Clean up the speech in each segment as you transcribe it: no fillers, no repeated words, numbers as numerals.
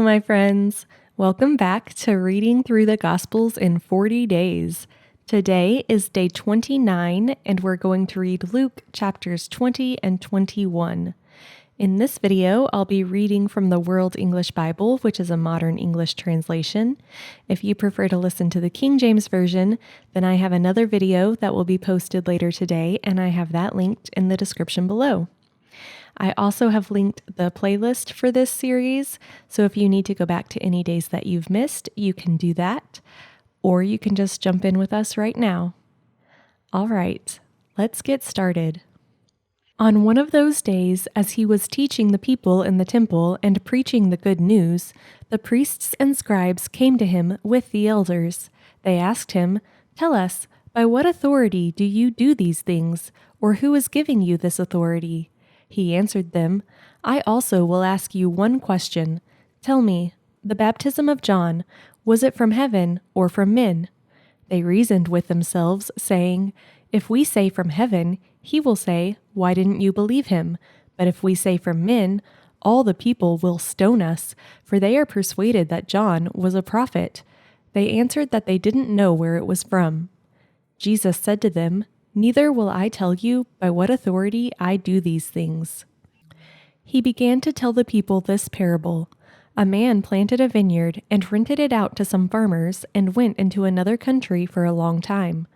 my friends. Welcome back to Reading Through the Gospels in 40 Days. Today is day 29, and we're going to read Luke chapters 20 and 21. In this video, I'll be reading from the World English Bible, which is a modern English translation. If you prefer to listen to the King James Version, then I have another video that will be posted later today, and I have that linked in the description below. I also have linked the playlist for this series, so if you need to go back to any days that you've missed, you can do that, or you can just jump in with us right now. All right, let's get started. On one of those days, as he was teaching the people in the temple and preaching the good news, the priests and scribes came to him with the elders. They asked him, "Tell us, by what authority do you do these things, or who is giving you this authority?" He answered them, "I also will ask you one question. Tell me, the baptism of John, was it from heaven or from men?" They reasoned with themselves, saying, "If we say from heaven, he will say, 'Why didn't you believe him?' But if we say from men, all the people will stone us, for they are persuaded that John was a prophet." They answered that they didn't know where it was from. Jesus said to them, "Neither will I tell you by what authority I do these things." He began to tell the people this parable. A man planted a vineyard and rented it out to some farmers and went into another country for a long time.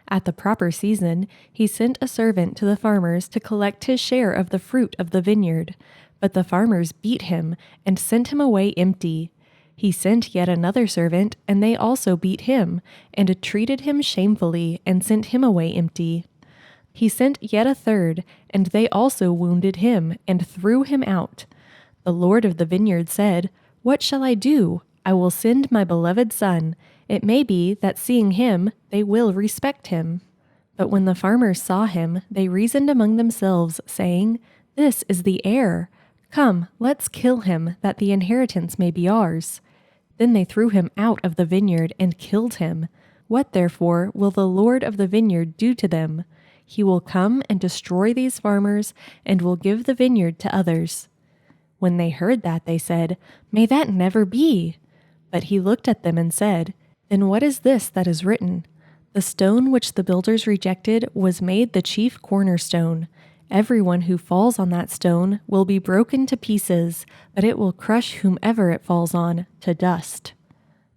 At the proper season, he sent a servant to the farmers to collect his share of the fruit of the vineyard. But the farmers beat him and sent him away empty. He sent yet another servant, and they also beat him, and treated him shamefully, and sent him away empty. He sent yet a third, and they also wounded him, and threw him out. The Lord of the vineyard said, "What shall I do? I will send my beloved son. It may be that seeing him, they will respect him." But when the farmers saw him, they reasoned among themselves, saying, "This is the heir. Come, let's kill him, that the inheritance may be ours." Then they threw him out of the vineyard and killed him. What therefore will the Lord of the vineyard do to them? He will come and destroy these farmers, and will give the vineyard to others. When they heard that, they said, "May that never be!" But he looked at them and said, "Then what is this that is written? The stone which the builders rejected was made the chief cornerstone. Everyone who falls on that stone will be broken to pieces, but it will crush whomever it falls on to dust."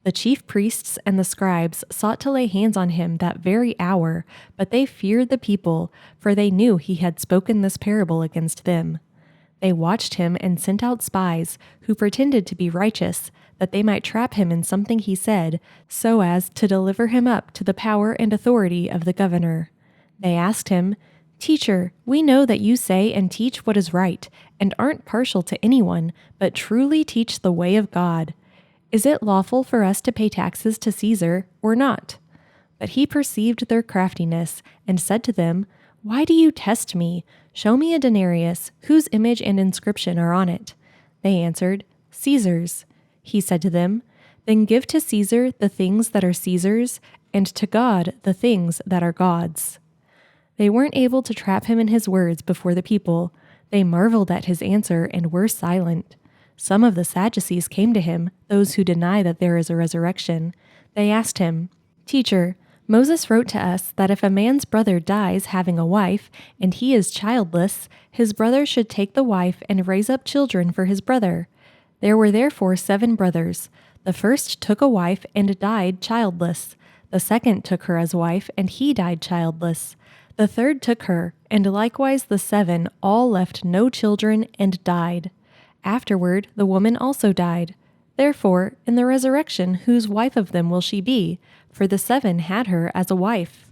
The chief priests and the scribes sought to lay hands on him that very hour, but they feared the people, for they knew he had spoken this parable against them. They watched him and sent out spies, who pretended to be righteous, that they might trap him in something he said, so as to deliver him up to the power and authority of the governor. They asked him, "Teacher, we know that you say and teach what is right, and aren't partial to anyone, but truly teach the way of God. Is it lawful for us to pay taxes to Caesar or not?" But he perceived their craftiness, and said to them, "Why do you test me? Show me a denarius, whose image and inscription are on it." They answered, "Caesar's." He said to them, "Then give to Caesar the things that are Caesar's, and to God the things that are God's." They weren't able to trap him in his words before the people. They marveled at his answer and were silent. Some of the Sadducees came to him, those who deny that there is a resurrection. They asked him, "Teacher, Moses wrote to us that if a man's brother dies having a wife, and he is childless, his brother should take the wife and raise up children for his brother. There were therefore 7 brothers. The first took a wife and died childless. The second took her as wife, and he died childless. The third took her, and likewise the 7 all left no children and died. Afterward the woman also died. Therefore, in the resurrection, whose wife of them will she be? For the 7 had her as a wife."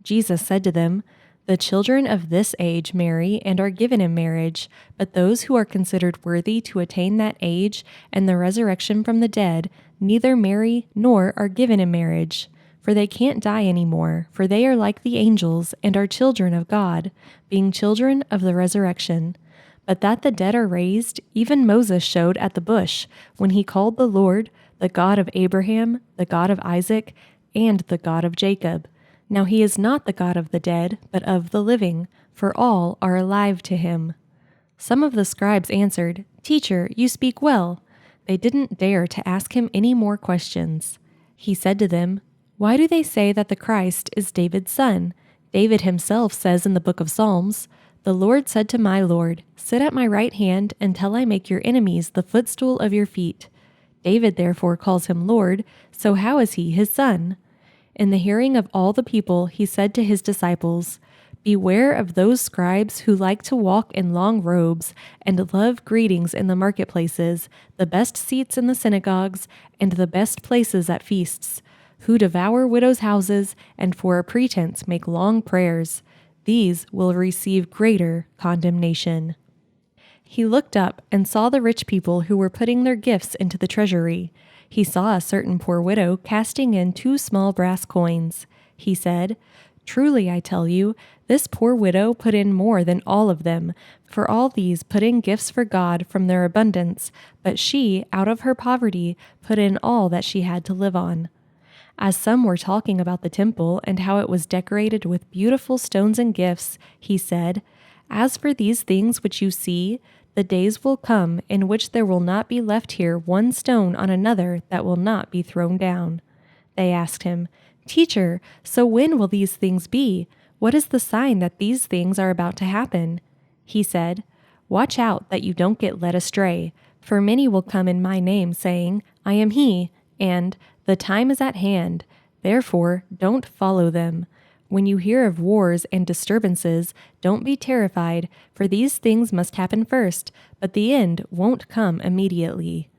Jesus said to them, "The children of this age marry and are given in marriage, but those who are considered worthy to attain that age and the resurrection from the dead neither marry nor are given in marriage. For they can't die anymore, for they are like the angels and are children of God, being children of the resurrection. But that the dead are raised, even Moses showed at the bush, when he called the Lord, the God of Abraham, the God of Isaac, and the God of Jacob. Now he is not the God of the dead, but of the living, for all are alive to him." Some of the scribes answered, "Teacher, you speak well." They didn't dare to ask him any more questions. He said to them, "Why do they say that the Christ is David's son? David himself says in the book of Psalms, 'The Lord said to my Lord, sit at my right hand until I make your enemies the footstool of your feet.' David therefore calls him Lord, so how is he his son?" In the hearing of all the people, he said to his disciples, "Beware of those scribes who like to walk in long robes and love greetings in the marketplaces, the best seats in the synagogues, and the best places at feasts, who devour widows' houses and for a pretense make long prayers. These will receive greater condemnation." He looked up and saw the rich people who were putting their gifts into the treasury. He saw a certain poor widow casting in 2 small brass coins. He said, "Truly I tell you, this poor widow put in more than all of them, for all these put in gifts for God from their abundance, but she, out of her poverty, put in all that she had to live on." As some were talking about the temple and how it was decorated with beautiful stones and gifts, he said, "As for these things which you see, the days will come in which there will not be left here one stone on another that will not be thrown down." They asked him, "Teacher, so when will these things be? What is the sign that these things are about to happen?" He said, "Watch out that you don't get led astray, for many will come in my name, saying, 'I am he,' and 'The time is at hand.' Therefore, don't follow them. When you hear of wars and disturbances, don't be terrified, for these things must happen first, but the end won't come immediately."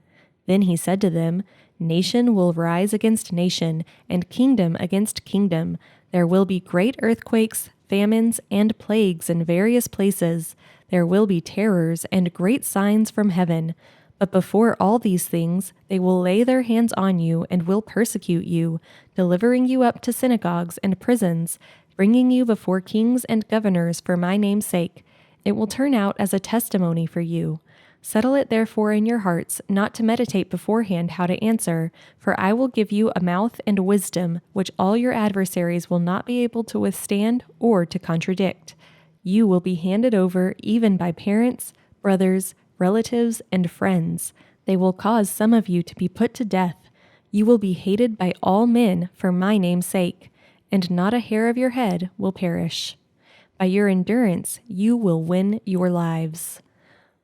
Then he said to them, "Nation will rise against nation, and kingdom against kingdom. There will be great earthquakes, famines, and plagues in various places. There will be terrors and great signs from heaven. But before all these things, they will lay their hands on you and will persecute you, delivering you up to synagogues and prisons, bringing you before kings and governors for my name's sake. It will turn out as a testimony for you. Settle it therefore in your hearts not to meditate beforehand how to answer, for I will give you a mouth and wisdom which all your adversaries will not be able to withstand or to contradict. You will be handed over even by parents, brothers, relatives, and friends. They will cause some of you to be put to death. You will be hated by all men for my name's sake, and not a hair of your head will perish. By your endurance you will win your lives.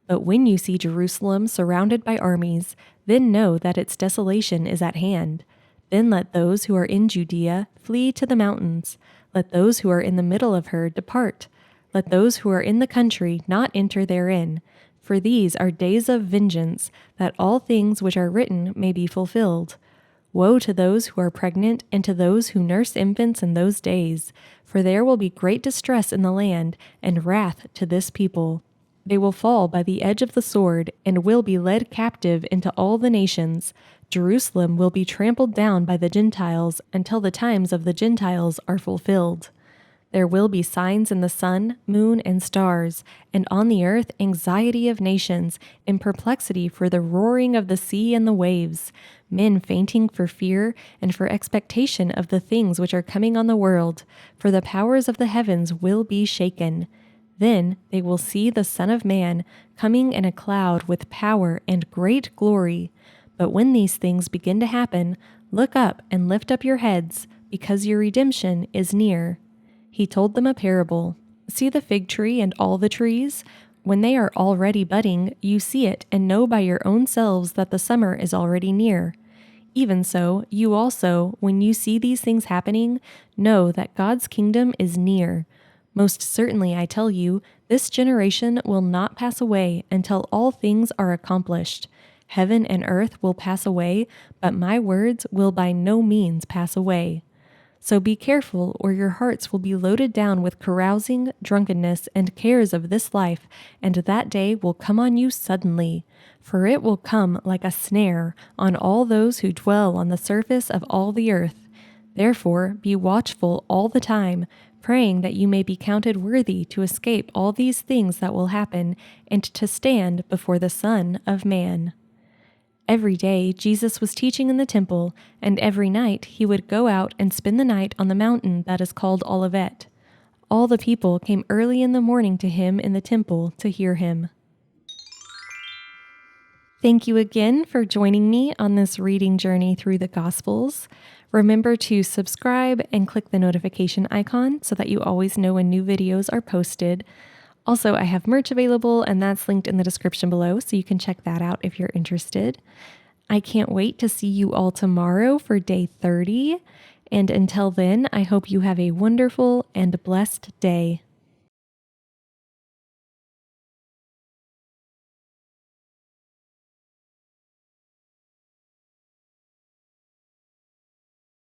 But when you see Jerusalem surrounded by armies, then know that its desolation is at hand. Then let those who are in Judea flee to the mountains. Let those who are in the middle of her depart. Let those who are in the country not enter therein. For these are days of vengeance, that all things which are written may be fulfilled. Woe to those who are pregnant and to those who nurse infants in those days, for there will be great distress in the land, and wrath to this people. They will fall by the edge of the sword, and will be led captive into all the nations. Jerusalem will be trampled down by the Gentiles until the times of the Gentiles are fulfilled. There will be signs in the sun, moon, and stars, and on the earth anxiety of nations, and perplexity for the roaring of the sea and the waves, men fainting for fear and for expectation of the things which are coming on the world, for the powers of the heavens will be shaken. Then they will see the Son of Man coming in a cloud with power and great glory. But when these things begin to happen, look up and lift up your heads, because your redemption is near." He told them a parable. "See the fig tree and all the trees? When they are already budding, you see it and know by your own selves that the summer is already near. Even so, you also, when you see these things happening, know that God's kingdom is near. Most certainly, I tell you, this generation will not pass away until all things are accomplished. Heaven and earth will pass away, but my words will by no means pass away. So be careful, or your hearts will be loaded down with carousing, drunkenness, and cares of this life, and that day will come on you suddenly. For it will come like a snare on all those who dwell on the surface of all the earth. Therefore be watchful all the time, praying that you may be counted worthy to escape all these things that will happen, and to stand before the Son of Man." Every day Jesus was teaching in the temple, and every night he would go out and spend the night on the mountain that is called Olivet. All the people came early in the morning to him in the temple to hear him. Thank you again for joining me on this reading journey through the Gospels. Remember to subscribe and click the notification icon so that you always know when new videos are posted. Also, I have merch available, and that's linked in the description below, so you can check that out if you're interested. I can't wait to see you all tomorrow for day 30. And until then, I hope you have a wonderful and blessed day.